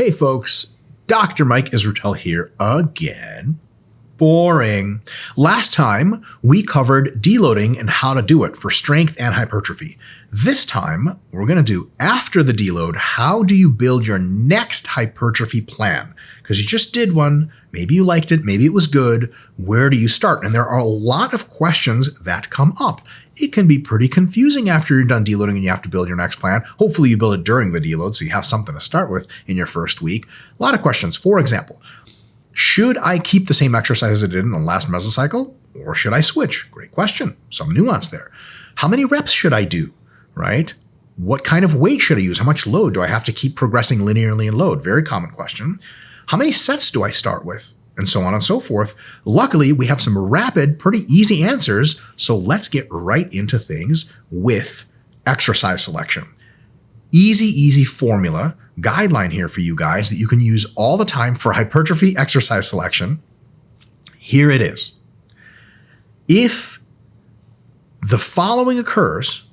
Hey folks, Dr. Mike Israetel here again. Boring. Last time we covered deloading and how to do it for strength and hypertrophy. This time we're going to do after the deload, how do you build your next hypertrophy plan? Because you just did one, maybe you liked it, maybe it was good. Where do you start? And there are a lot of questions that come up. It can be pretty confusing after you're done deloading and you have to build your next plan. Hopefully you build it during the deload so you have something to start with in your first week. A lot of questions. For example, should I keep the same exercise I did in the last mesocycle or should I switch? Great question. Some nuance there. How many reps should I do, right? What kind of weight should I use? How much load? Do I have to keep progressing linearly in load? Very common question. How many sets do I start with? And so on and so forth. Luckily, we have some rapid, pretty easy answers. So let's get right into things with exercise selection. Easy formula, guideline here for you guys that you can use all the time for hypertrophy exercise selection. Here it is. If the following occurs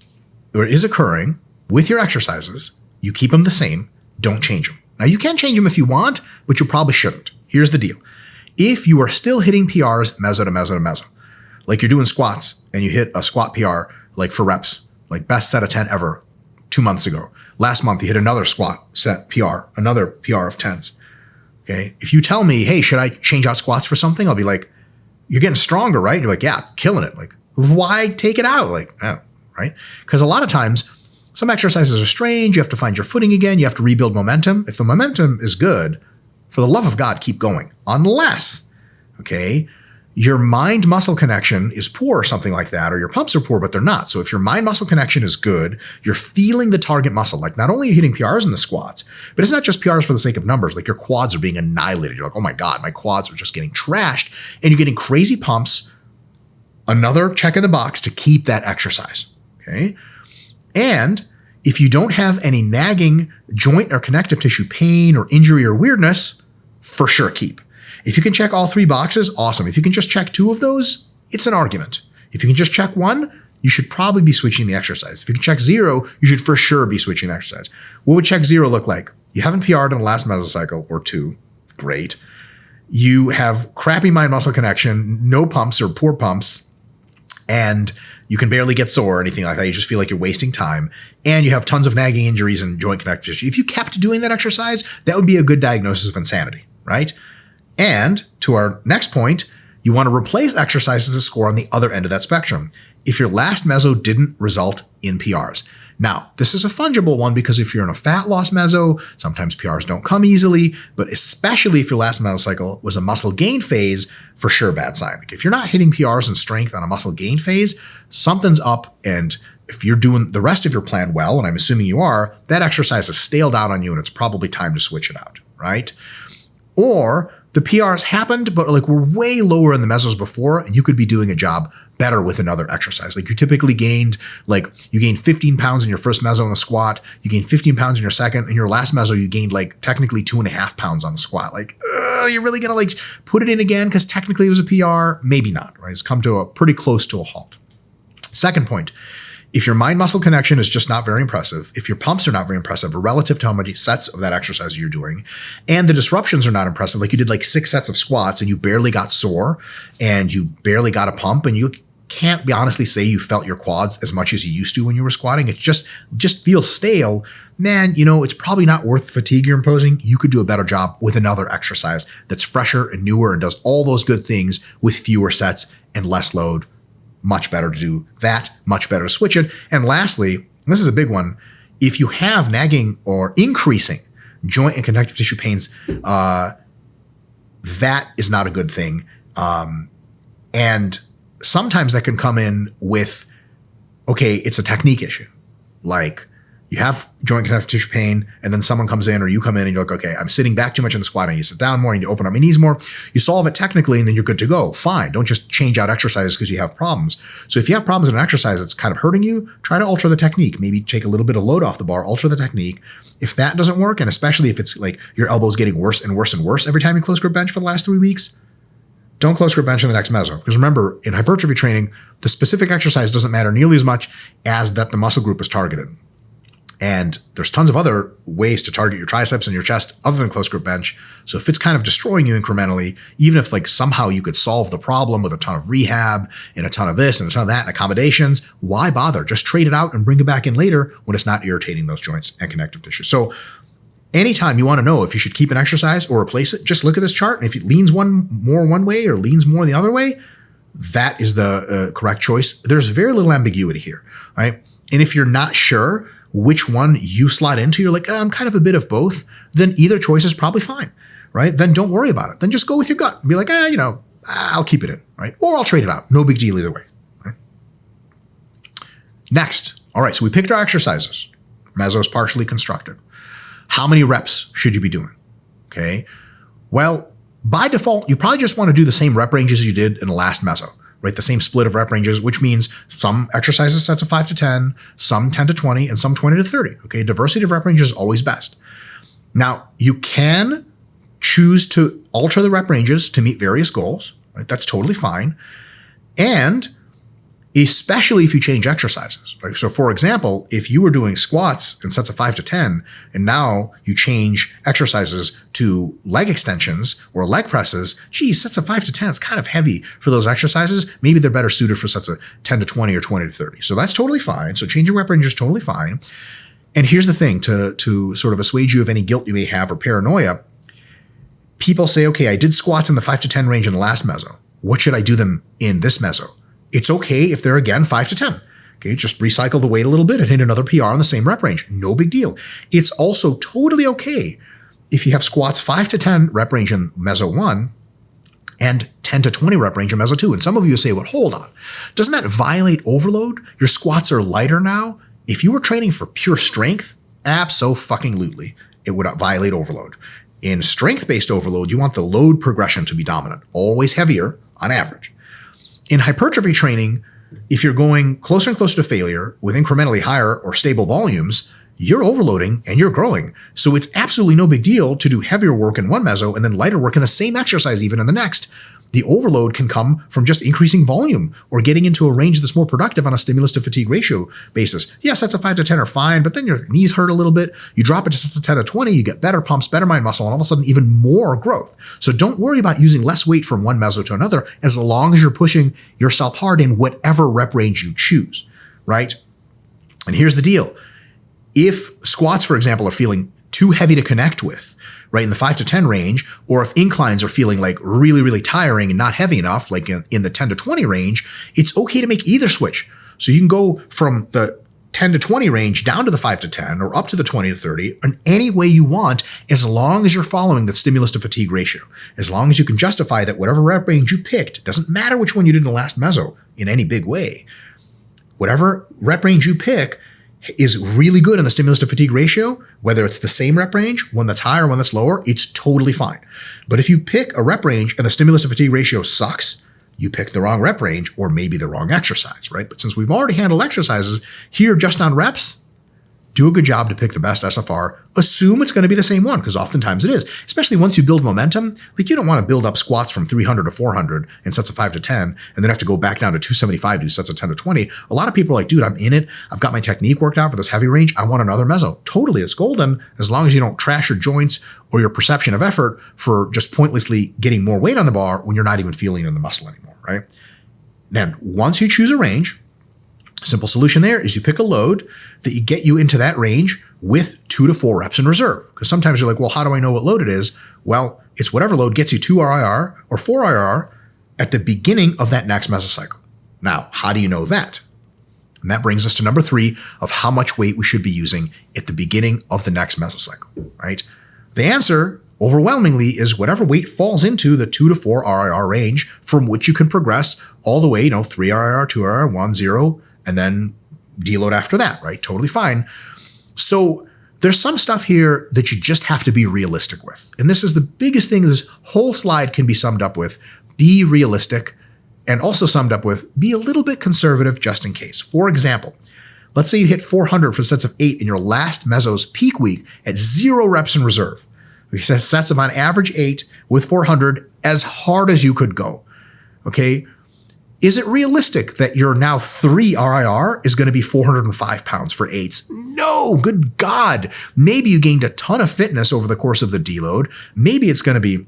or is occurring with your exercises, you keep them the same, don't change them. Now you can change them if you want, but you probably shouldn't. Here's the deal. If you are still hitting PRs, meso to meso to meso, like you're doing squats and you hit a squat PR, like for reps, like best set of 10 ever 2 months ago. Last month, you hit another squat set PR, another PR of 10s. Okay. If you tell me, hey, should I change out squats for something? I'll be like, you're getting stronger, right? You're like, yeah, killing it. Like, why take it out? Like, oh, right? Because a lot of times some exercises are strange. You have to find your footing again. You have to rebuild momentum. If the momentum is good, for the love of God, keep going. Unless, okay, your mind-muscle connection is poor or something like that, or your pumps are poor, but they're not. So if your mind-muscle connection is good, you're feeling the target muscle. Like not only are you hitting PRs in the squats, but it's not just PRs for the sake of numbers. Like your quads are being annihilated. You're like, oh my God, my quads are just getting trashed. And you're getting crazy pumps. Another check in the box to keep that exercise, okay? And if you don't have any nagging joint or connective tissue pain or injury or weirdness, for sure keep. If you can check all three boxes, awesome. If you can just check two of those, it's an argument. If you can just check one, you should probably be switching the exercise. If you can check zero, you should for sure be switching the exercise. What would check zero look like? You haven't PR'd in the last mesocycle or two. Great. You have crappy mind-muscle connection, no pumps or poor pumps, and you can barely get sore or anything like that. You just feel like you're wasting time. And you have tons of nagging injuries and joint connective tissue. If you kept doing that exercise, that would be a good diagnosis of insanity, right? And to our next point, you want to replace exercises that score on the other end of that spectrum. If your last meso didn't result in PRs. Now, this is a fungible one because if you're in a fat loss meso, sometimes PRs don't come easily, but especially if your last mesocycle was a muscle gain phase, for sure bad sign. Like if you're not hitting PRs and strength on a muscle gain phase, something's up. And if you're doing the rest of your plan well, and I'm assuming you are, that exercise has staled out on you and it's probably time to switch it out, right? Or the PRs happened, but like we're way lower in the mesos before, and you could be doing a job better with another exercise. Like you typically gained, like you gained 15 pounds in your first meso on the squat, you gained 15 pounds in your second, in your last meso, you gained like technically 2.5 pounds on the squat. Like, you're really gonna like put it in again because technically it was a PR? Maybe not, right? It's come to a pretty close to a halt. Second point, if your mind-muscle connection is just not very impressive, if your pumps are not very impressive relative to how many sets of that exercise you're doing, and the disruptions are not impressive, like you did like 6 sets of squats and you barely got sore and you barely got a pump and you can't be honestly say you felt your quads as much as you used to when you were squatting, it just feels stale, man, you know, it's probably not worth the fatigue you're imposing. You could do a better job with another exercise that's fresher and newer and does all those good things with fewer sets and less load. Much better to do that, much better to switch it. And lastly, and this is a big one, if you have nagging or increasing joint and connective tissue pains, that is not a good thing. And sometimes that can come in with, okay, it's a technique issue. Like you have joint connective tissue pain and then someone comes in or you come in and you're like, okay, I'm sitting back too much in the squat. I need to sit down more. I need to open up my knees more. You solve it technically and then you're good to go. Fine. Don't just change out exercises because you have problems. So if you have problems in an exercise that's kind of hurting you, try to alter the technique. Maybe take a little bit of load off the bar, alter the technique. If that doesn't work, and especially if it's like your elbow's getting worse and worse and worse every time you close grip bench for the last 3 weeks, don't close grip bench in the next meso. Because remember, in hypertrophy training, the specific exercise doesn't matter nearly as much as that the muscle group is targeted. And there's tons of other ways to target your triceps and your chest other than close grip bench. So if it's kind of destroying you incrementally, even if like somehow you could solve the problem with a ton of rehab and a ton of this and a ton of that and accommodations, why bother? Just trade it out and bring it back in later when it's not irritating those joints and connective tissue. So anytime you want to know if you should keep an exercise or replace it, just look at this chart. And if it leans more one way or leans more the other way, that is the correct choice. There's very little ambiguity here, right? And if you're not sure which one you slot into, you're like, I'm kind of a bit of both, then either choice is probably fine, right? Then don't worry about it. Then just go with your gut and be like, I'll keep it in, right? Or I'll trade it out. No big deal either way, right? Next. All right, so we picked our exercises. Meso is partially constructed. How many reps should you be doing? Okay. Well, by default, you probably just want to do the same rep ranges you did in the last meso, right? The same split of rep ranges, which means some exercises sets of 5 to 10, some 10 to 20, and some 20 to 30. Okay, diversity of rep range is always best. Now, you can choose to alter the rep ranges to meet various goals, right? That's totally fine. And especially if you change exercises. Like, so for example, if you were doing squats in sets of 5 to 10, and now you change exercises to leg extensions or leg presses, geez, sets of 5 to 10 is kind of heavy for those exercises. Maybe they're better suited for sets of 10 to 20 or 20 to 30. So that's totally fine. So changing rep range is totally fine. And here's the thing, to sort of assuage you of any guilt you may have or paranoia, people say, okay, I did squats in the 5 to 10 range in the last meso. What should I do them in this meso? It's okay if they're, again, 5 to 10. Okay, just recycle the weight a little bit and hit another PR on the same rep range. No big deal. It's also totally okay if you have squats 5 to 10 rep range in meso 1 and 10 to 20 rep range in meso 2. And some of you say, well, hold on. Doesn't that violate overload? Your squats are lighter now. If you were training for pure strength, abso-fucking-lutely, it would violate overload. In strength-based overload, you want the load progression to be dominant, always heavier on average. In hypertrophy training, if you're going closer and closer to failure with incrementally higher or stable volumes, you're overloading and you're growing. So it's absolutely no big deal to do heavier work in one meso and then lighter work in the same exercise even in the next. The overload can come from just increasing volume or getting into a range that's more productive on a stimulus to fatigue ratio basis. Yeah, sets of 5 to 10 are fine, but then your knees hurt a little bit. You drop it to sets of 10 to 20, you get better pumps, better mind muscle, and all of a sudden even more growth. So don't worry about using less weight from one meso to another as long as you're pushing yourself hard in whatever rep range you choose, right? And here's the deal. If squats, for example, are feeling too heavy to connect with, right, in the 5 to 10 range, or if inclines are feeling like really, really tiring and not heavy enough, like in the 10 to 20 range, it's okay to make either switch. So you can go from the 10 to 20 range down to the 5 to 10 or up to the 20 to 30 in any way you want, as long as you're following the stimulus to fatigue ratio. As long as you can justify that whatever rep range you picked, doesn't matter which one you did in the last meso in any big way, whatever rep range you pick is really good in the stimulus to fatigue ratio, whether it's the same rep range, one that's higher, one that's lower, it's totally fine. But if you pick a rep range and the stimulus to fatigue ratio sucks, you picked the wrong rep range or maybe the wrong exercise, right? But since we've already handled exercises here just on reps, do a good job to pick the best SFR. Assume it's going to be the same one, because oftentimes it is. Especially once you build momentum, like you don't want to build up squats from 300 to 400 in sets of 5 to 10, and then have to go back down to 275 to do sets of 10 to 20. A lot of people are like, dude, I'm in it. I've got my technique worked out for this heavy range. I want another meso. Totally, it's golden, as long as you don't trash your joints or your perception of effort for just pointlessly getting more weight on the bar when you're not even feeling it in the muscle anymore, right? Then once you choose a range, simple solution there is you pick a load that you get you into that range with 2 to 4 reps in reserve. Because sometimes you're like, well, how do I know what load it is? Well, it's whatever load gets you 2 RIR or 4 IR at the beginning of that next mesocycle. Now, how do you know that? And that brings us to number 3 of how much weight we should be using at the beginning of the next mesocycle, right? The answer overwhelmingly is whatever weight falls into the 2 to 4 RIR range from which you can progress all the way, 3 RIR, 2 RIR, 1, 0, and then deload after that, right? Totally fine. So there's some stuff here that you just have to be realistic with. And this is the biggest thing this whole slide can be summed up with. Be realistic, and also summed up with be a little bit conservative just in case. For example, let's say you hit 400 for sets of 8 in your last meso's peak week at 0 reps in reserve. We said sets of on average 8 with 400 as hard as you could go, okay? Is it realistic that your now 3 RIR is going to be 405 pounds for 8s? No, good God. Maybe you gained a ton of fitness over the course of the deload. Maybe it's going to be,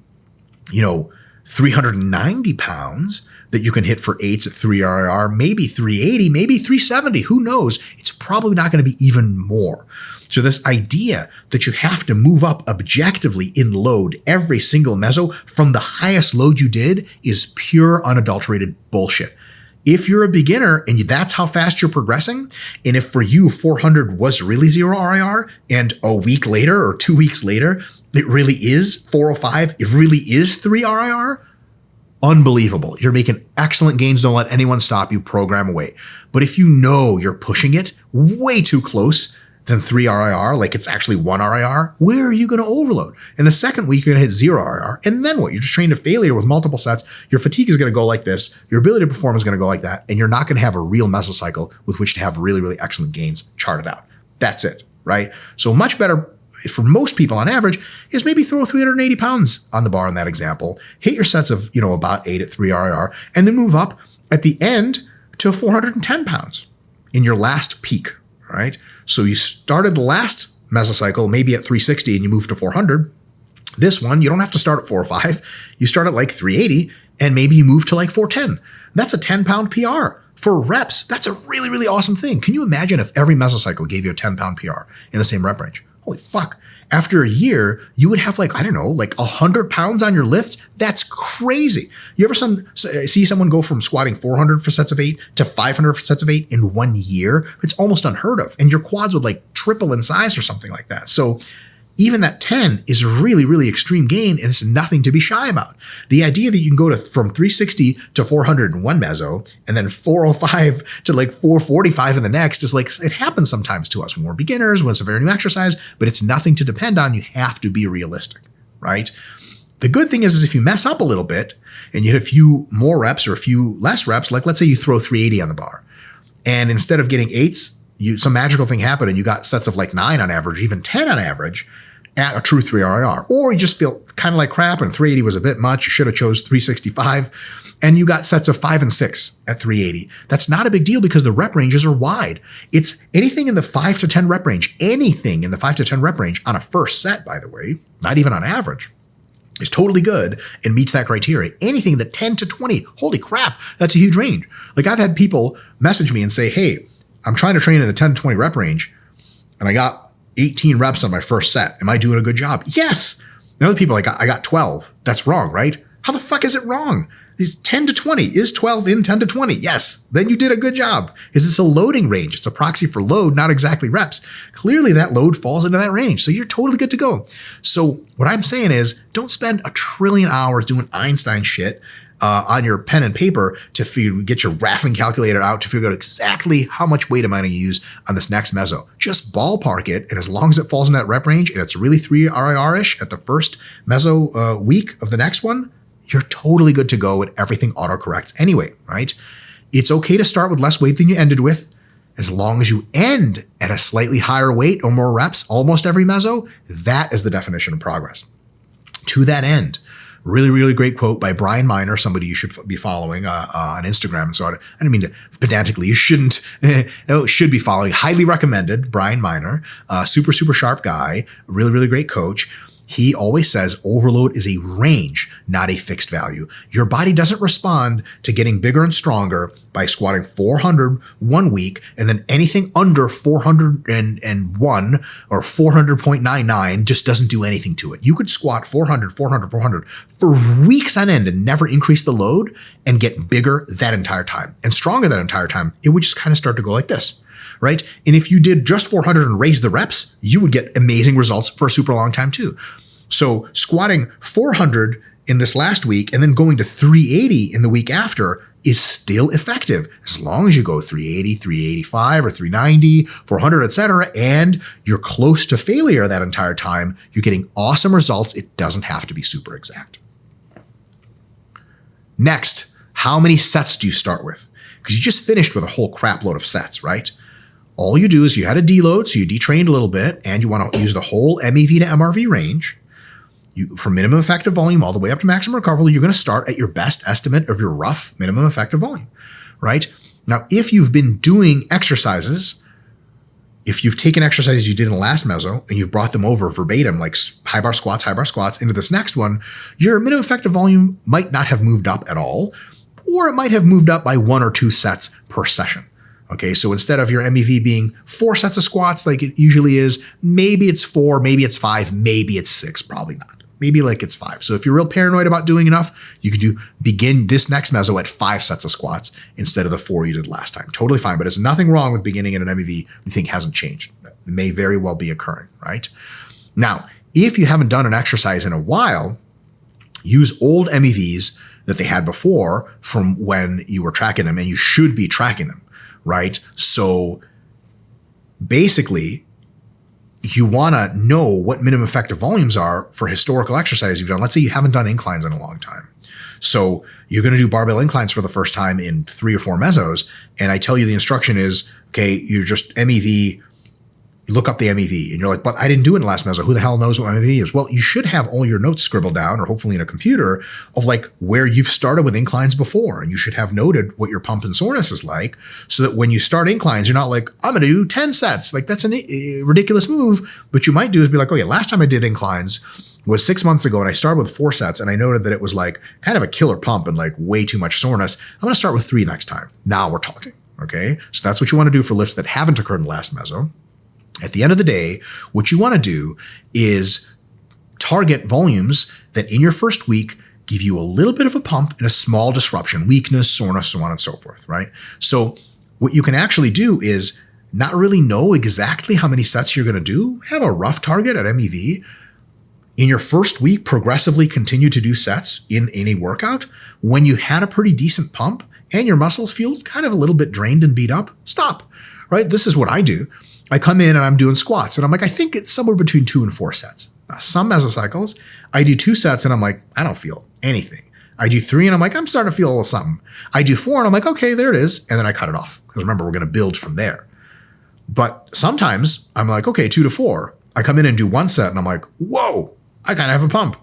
390 pounds that you can hit for 8s at 3 RIR, maybe 380, maybe 370. Who knows? It's probably not going to be even more. So this idea that you have to move up objectively in load every single meso from the highest load you did is pure unadulterated bullshit. If you're a beginner and that's how fast you're progressing, and if for you 400 was really 0 RIR and a week later or 2 weeks later, it really is 405, it really is 3 RIR, unbelievable. You're making excellent gains. Don't let anyone stop you. Program away. But if you know you're pushing it way too close than 3 RIR, like it's actually 1 RIR, where are you going to overload? In the second week, you're going to hit 0 RIR. And then what? You're just trained to failure with multiple sets. Your fatigue is going to go like this. Your ability to perform is going to go like that. And you're not going to have a real mesocycle with which to have really, really excellent gains charted out. That's it, right? So much better for most people on average is maybe throw 380 pounds on the bar in that example, hit your sets of, about 8 at 3 RIR, and then move up at the end to 410 pounds in your last peak, right? So you started the last mesocycle maybe at 360 and you moved to 400. This one, you don't have to start at 405. You start at like 380 and maybe you move to like 410. That's a 10-pound PR. For reps, that's a really, really awesome thing. Can you imagine if every mesocycle gave you a 10-pound PR in the same rep range? Holy fuck. After a year, you would have like 100 pounds on your lifts. That's crazy. You ever see someone go from squatting 400 for sets of 8 to 500 for sets of 8 in 1 year? It's almost unheard of. And your quads would like triple in size or something like that. So even that 10 is a really, really extreme gain, and it's nothing to be shy about. The idea that you can go from 360 to 400 in one meso, and then 405 to like 445 in the next is like, it happens sometimes to us when we're beginners, when it's a very new exercise, but it's nothing to depend on. You have to be realistic, right? The good thing is if you mess up a little bit and you hit a few more reps or a few less reps, like let's say you throw 380 on the bar, and instead of getting 8s, some magical thing happened and you got sets of like 9 on average, even 10 on average at a true 3 RIR. Or you just feel kind of like crap and 380 was a bit much. You should have chose 365 and you got sets of 5 and 6 at 380. That's not a big deal because the rep ranges are wide. It's anything in the 5 to 10 rep range, anything in the 5 to 10 rep range on a first set, by the way, not even on average, is totally good and meets that criteria. Anything in the 10 to 20, holy crap, that's a huge range. Like I've had people message me and say, hey, I'm trying to train in the 10 to 20 rep range and I got 18 reps on my first set. Am I doing a good job? Yes. And other people, I got 12. That's wrong, right? How the fuck is it wrong? 10 to 20. Is 12 in 10 to 20? Yes. Then you did a good job. Is this a loading range? It's a proxy for load, not exactly reps. Clearly that load falls into that range. So you're totally good to go. So what I'm saying is don't spend a trillion hours doing Einstein shit on your pen and paper to get your Raffing calculator out to figure out exactly how much weight am I going to use on this next meso. Just ballpark it, and as long as it falls in that rep range and it's really 3 RIR-ish at the first meso week of the next one, you're totally good to go and everything autocorrects anyway, right? It's okay to start with less weight than you ended with, as long as you end at a slightly higher weight or more reps almost every meso. That is the definition of progress. To that end, really, really great quote by Brian Miner, somebody you should be following on Instagram. And so I didn't mean to pedantically, you shouldn't, should be following. Highly recommended, Brian Miner, super, super sharp guy, really, really great coach. He always says overload is a range, not a fixed value. Your body doesn't respond to getting bigger and stronger by squatting 400 1 week and then anything under 401 or 400.99 just doesn't do anything to it. You could squat 400, 400, 400 for weeks on end and never increase the load and get bigger that entire time and stronger that entire time. It would just kind of start to go like this, right? And if you did just 400 and raise the reps, you would get amazing results for a super long time too. So squatting 400 in this last week and then going to 380 in the week after is still effective as long as you go 380, 385 or 390, 400, etc. And you're close to failure that entire time. You're getting awesome results. It doesn't have to be super exact. Next, how many sets do you start with? Because you just finished with a whole crap load of sets, right? All you do is you had a deload, so you detrained a little bit, and you want to use the whole MEV to MRV range. from minimum effective volume all the way up to maximum recoverable, you're going to start at your best estimate of your rough minimum effective volume, right? Now, if you've been doing exercises, if you've taken exercises you did in the last meso and you've brought them over verbatim, like high bar squats, into this next one, your minimum effective volume might not have moved up at all, or it might have moved up by 1 or 2 sets per session. Okay, so instead of your MEV being 4 sets of squats like it usually is, maybe it's 4, maybe it's 5, maybe it's 6, probably not. Maybe like it's 5. So if you're real paranoid about doing enough, you could begin this next meso at 5 sets of squats instead of the 4 you did last time. Totally fine, but there's nothing wrong with beginning at an MEV you think hasn't changed. It may very well be occurring, right? Now, if you haven't done an exercise in a while, use old MEVs that they had before from when you were tracking them, and you should be tracking them, right? So basically, you want to know what minimum effective volumes are for historical exercise you've done. Let's say you haven't done inclines in a long time. So you're going to do barbell inclines for the first time in 3 or 4 mesos. And I tell you the instruction is, okay, you're just MEV, you look up the MEV and you're like, but I didn't do it in the last meso. Who the hell knows what MEV is? Well, you should have all your notes scribbled down, or hopefully in a computer, of like where you've started with inclines before. And you should have noted what your pump and soreness is like, so that when you start inclines, you're not like, I'm going to do 10 sets. Like that's a ridiculous move. But you might do is be like, oh yeah, last time I did inclines was 6 months ago and I started with 4 sets and I noted that it was like kind of a killer pump and like way too much soreness. I'm going to start with 3 next time. Now we're talking. Okay. So that's what you want to do for lifts that haven't occurred in the last meso. At the end of the day, what you want to do is target volumes that in your first week give you a little bit of a pump and a small disruption, weakness, soreness, so on and so forth, right? So what you can actually do is not really know exactly how many sets you're going to do, have a rough target at MEV. In your first week, progressively continue to do sets in any workout. When you had a pretty decent pump and your muscles feel kind of a little bit drained and beat up, stop, right? This is what I do. I come in and I'm doing squats and I'm like, I think it's somewhere between 2 and 4 sets. Now, some mesocycles, I do 2 sets and I'm like, I don't feel anything. I do 3 and I'm like, I'm starting to feel a little something. I do 4 and I'm like, okay, there it is. And then I cut it off. Because remember, we're going to build from there. But sometimes I'm like, okay, 2 to 4. I come in and do 1 set and I'm like, whoa, I kind of have a pump.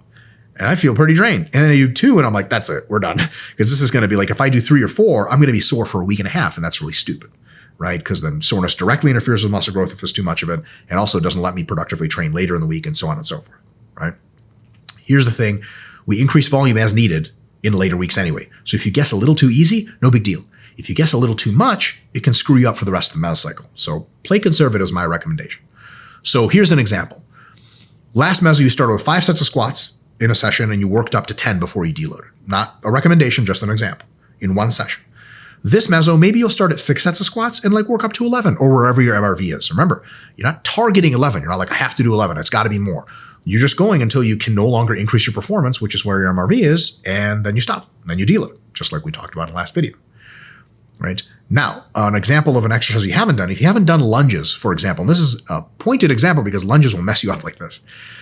And I feel pretty drained. And then I do 2 and I'm like, that's it, we're done. Because this is going to be like, if I do 3 or 4, I'm going to be sore for a week and a half. And that's really stupid, right? Because then soreness directly interferes with muscle growth if there's too much of it. And also doesn't let me productively train later in the week and so on and so forth, right? Here's the thing. We increase volume as needed in later weeks anyway. So if you guess a little too easy, no big deal. If you guess a little too much, it can screw you up for the rest of the mesocycle. So play conservative is my recommendation. So here's an example. Last meso, you started with 5 sets of squats in a session and you worked up to 10 before you deloaded. Not a recommendation, just an example in 1 session. This meso, maybe you'll start at 6 sets of squats and like work up to 11 or wherever your MRV is. Remember, you're not targeting 11. You're not like, I have to do 11. It's got to be more. You're just going until you can no longer increase your performance, which is where your MRV is, and then you stop. And then you deload, just like we talked about in the last video, right? Now, an example of an exercise you haven't done, if you haven't done lunges, for example, and this is a pointed example because lunges will mess you up like this.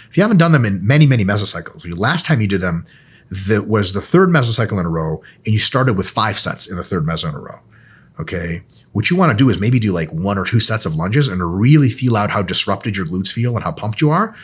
If you haven't done them in many, many mesocycles, the last time you did them, that was the 3rd mesocycle in a row, and you started with 5 sets in the 3rd meso in a row, okay? What you want to do is maybe do like 1 or 2 sets of lunges and really feel out how disrupted your glutes feel and how pumped you are,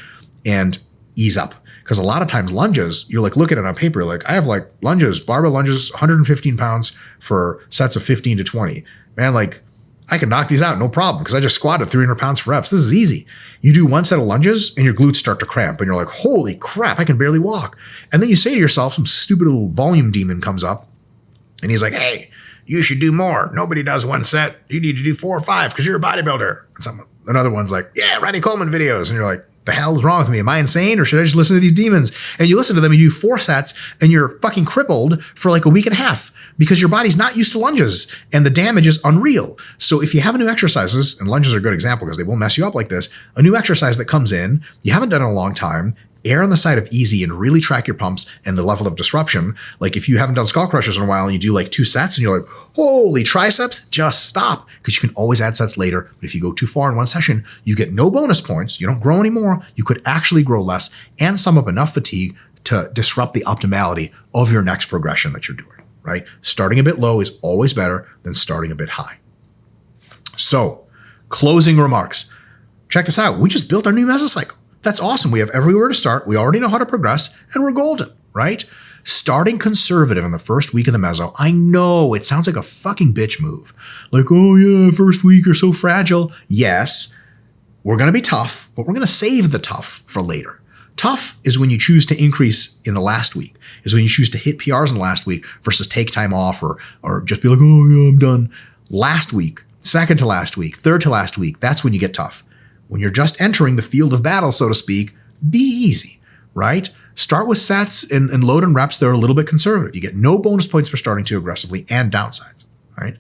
and ease up. Because a lot of times lunges, you're like looking at it on paper, like I have like lunges, barbell lunges, 115 pounds for sets of 15 to 20. Man, like I can knock these out, no problem, because I just squatted 300 pounds for reps. This is easy. You do 1 set of lunges and your glutes start to cramp and you're like, holy crap, I can barely walk. And then you say to yourself, some stupid little volume demon comes up and he's like, hey, you should do more. Nobody does 1 set. You need to do 4 or 5 because you're a bodybuilder. Another one's like, yeah, Randy Coleman videos. And you're like, the hell is wrong with me? Am I insane or should I just listen to these demons? And you listen to them and you do 4 sets and you're fucking crippled for like a week and a half because your body's not used to lunges and the damage is unreal. So if you have new exercises, and lunges are a good example because they will mess you up like this, a new exercise that comes in, you haven't done it in a long time, err on the side of easy and really track your pumps and the level of disruption. Like if you haven't done skull crushers in a while and you do like 2 sets and you're like, holy triceps, just stop, because you can always add sets later. But if you go too far in 1 session, you get no bonus points. You don't grow anymore. You could actually grow less and sum up enough fatigue to disrupt the optimality of your next progression that you're doing, right? Starting a bit low is always better than starting a bit high. So closing remarks. Check this out. We just built our new mesocycle. That's awesome. We have everywhere to start. We already know how to progress, and we're golden, right? Starting conservative in the first week of the meso, I know it sounds like a fucking bitch move. Like, oh yeah, first week are so fragile. Yes, we're going to be tough, but we're going to save the tough for later. Tough is when you choose to increase in the last week, is when you choose to hit PRs in the last week versus take time off or just be like, oh yeah, I'm done. Last week, second to last week, third to last week, that's when you get tough. When you're just entering the field of battle, so to speak, be easy, right? Start with sets and load and reps that are a little bit conservative. You get no bonus points for starting too aggressively and downsides, right?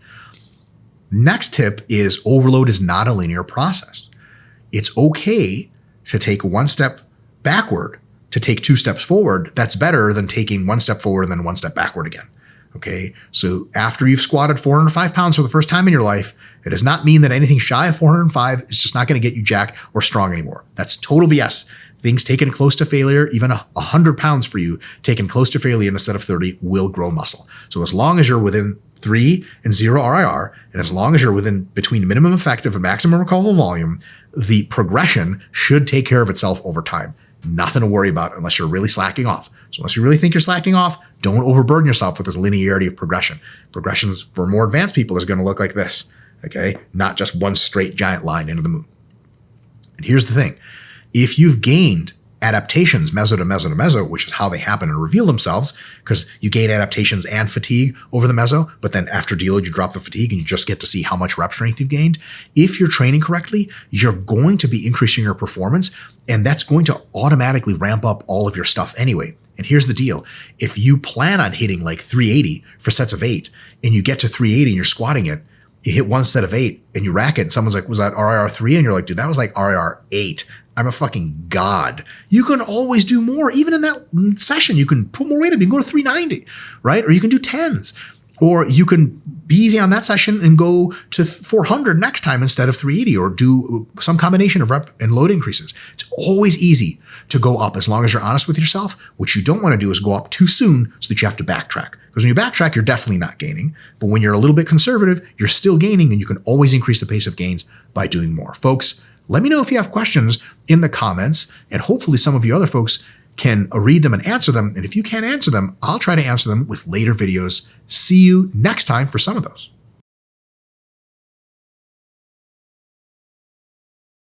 Next tip is overload is not a linear process. It's okay to take one step backward, to take 2 steps forward. That's better than taking 1 step forward and then 1 step backward again. Okay, so after you've squatted 405 pounds for the first time in your life, it does not mean that anything shy of 405 is just not going to get you jacked or strong anymore. That's total BS. Things taken close to failure, even 100 pounds for you, taken close to failure in a set of 30 will grow muscle. So as long as you're within 3 and 0 RIR, and as long as you're within between minimum effective and maximum recoverable volume, the progression should take care of itself over time. Nothing to worry about unless you're really slacking off. So unless you really think you're slacking off, don't overburden yourself with this linearity of progression. Progressions for more advanced people is going to look like this, okay? Not just one straight giant line into the moon. And here's the thing. If you've gained adaptations meso to meso to meso, which is how they happen and reveal themselves, because you gain adaptations and fatigue over the meso, but then after deload, you drop the fatigue and you just get to see how much rep strength you've gained. If you're training correctly, you're going to be increasing your performance, and that's going to automatically ramp up all of your stuff anyway. And here's the deal. If you plan on hitting like 380 for sets of 8, and you get to 380 and you're squatting it, you hit one set of 8 and you rack it, and someone's like, was that RIR 3? And you're like, dude, that was like RIR 8. I'm a fucking god. You can always do more. Even in that session, you can put more weight up. You can go to 390, right? Or you can do 10s. Or you can be easy on that session and go to 400 next time instead of 380, or do some combination of rep and load increases. It's always easy to go up as long as you're honest with yourself. What you don't want to do is go up too soon so that you have to backtrack. Because when you backtrack, you're definitely not gaining. But when you're a little bit conservative, you're still gaining, and you can always increase the pace of gains by doing more. Folks, let me know if you have questions in the comments, and hopefully some of you other folks can read them and answer them. And if you can't answer them, I'll try to answer them with later videos. See you next time for some of those.